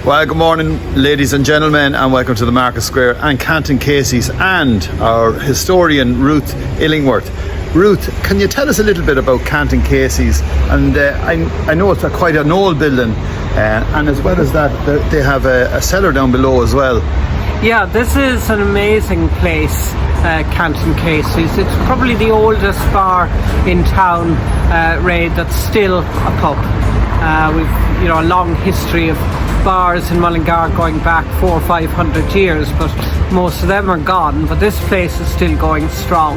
Well, good morning, ladies and gentlemen, and welcome to the Market Square and Canton Casey's and our historian Ruth Illingworth. Ruth, can you tell us a little bit about Canton Casey's? And I know it's quite an old building, and as well as that, they have a cellar down below as well. Yeah, this is an amazing place, Canton Casey's. It's probably the oldest bar in town, Ray, that's still a pub. We've a long history of bars in Mullingar going back 400 or 500 years, but most of them are gone. But this place is still going strong,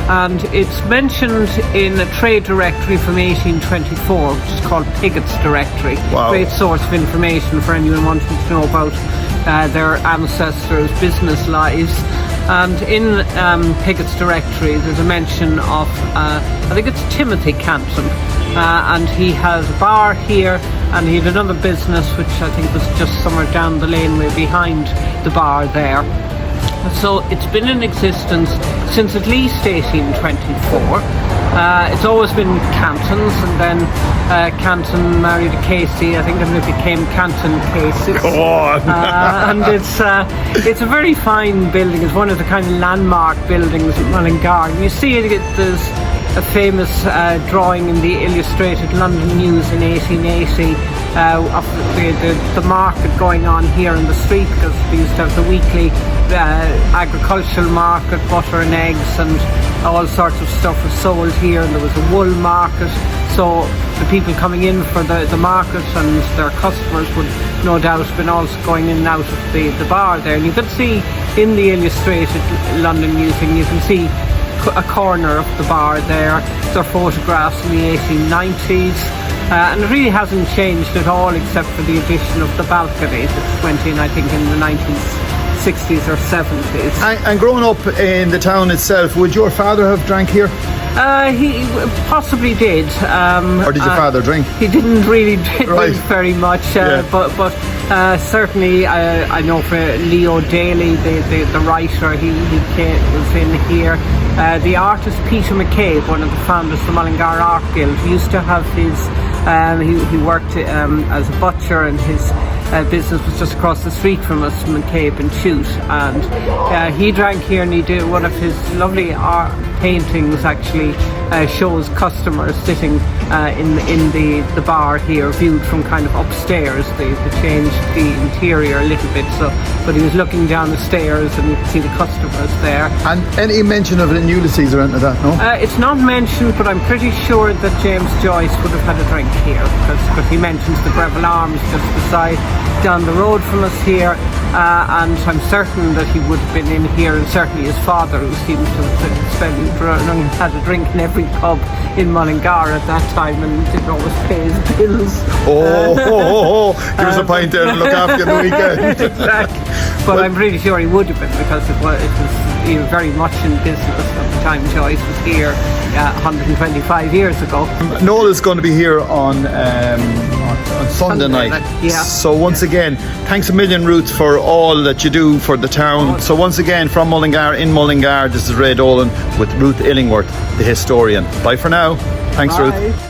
and it's mentioned in a trade directory from 1824, which is called Pigot's Directory. Wow. Great source of information for anyone wanting to know about their ancestors' business lives. And in Pigot's Directory there's a mention of I think it's Timothy Canton, and he has a bar here, and he had another business which I think was just somewhere down the laneway behind the bar there. So it's been in existence since at least 1824. It's always been Cantons, and then Canton married a Casey, I think, and it became Canton Casey. Go on. And it's a very fine building. It's one of the kind of landmark buildings in Mullingar. You see there's a famous drawing in the Illustrated London News in 1880 of the market going on here in the street, because we used to have the weekly agricultural market, butter and eggs and all sorts of stuff was sold here, and there was a wool market, so the people coming in for the market and their customers would no doubt have been also going in and out of the bar there. And you can see in the Illustrated London News thing, you can see a corner of the bar there. There are photographs in the 1890s, and it really hasn't changed at all except for the addition of the balcony that went in, I think, in the 1960s or 70s. And growing up in the town itself, would your father have drank here? He possibly did. Or did your father drink? He didn't really drink Right. very much, Yeah. but certainly I know for Leo Daly, the writer, he was in here. The artist Peter McCabe, one of the founders of the Mullingar Art Guild, used to have his, he worked as a butcher, and his business was just across the street from us, McCabe and Chute, and he drank here, and he did one of his lovely art paintings actually shows customers sitting in the bar here, viewed from kind of upstairs. They changed the interior a little bit, but he was looking down the stairs and you could see the customers there. And any mention of it in Ulysses or anything like that, no? It's not mentioned, but I'm pretty sure that James Joyce would have had a drink here, because he mentions the Greville Arms just beside, down the road from us here, and I'm certain that he would have been in here, and certainly his father, who seems to have had a drink in every pub in Mullingar at that time, and didn't always pay his bills. Give us a pint there and look after you on the weekend. Exactly. But I'm pretty sure he would have been, because it was very much in business at the time Joyce was here 125 years ago. Noel is going to be here on Sunday night. Yeah. So once again, thanks a million, Ruth, for all that you do for the town. So once again, from Mullingar, in Mullingar, this is Ray Dolan with Ruth Illingworth, the historian. Bye for now. Thanks, Bye. Ruth.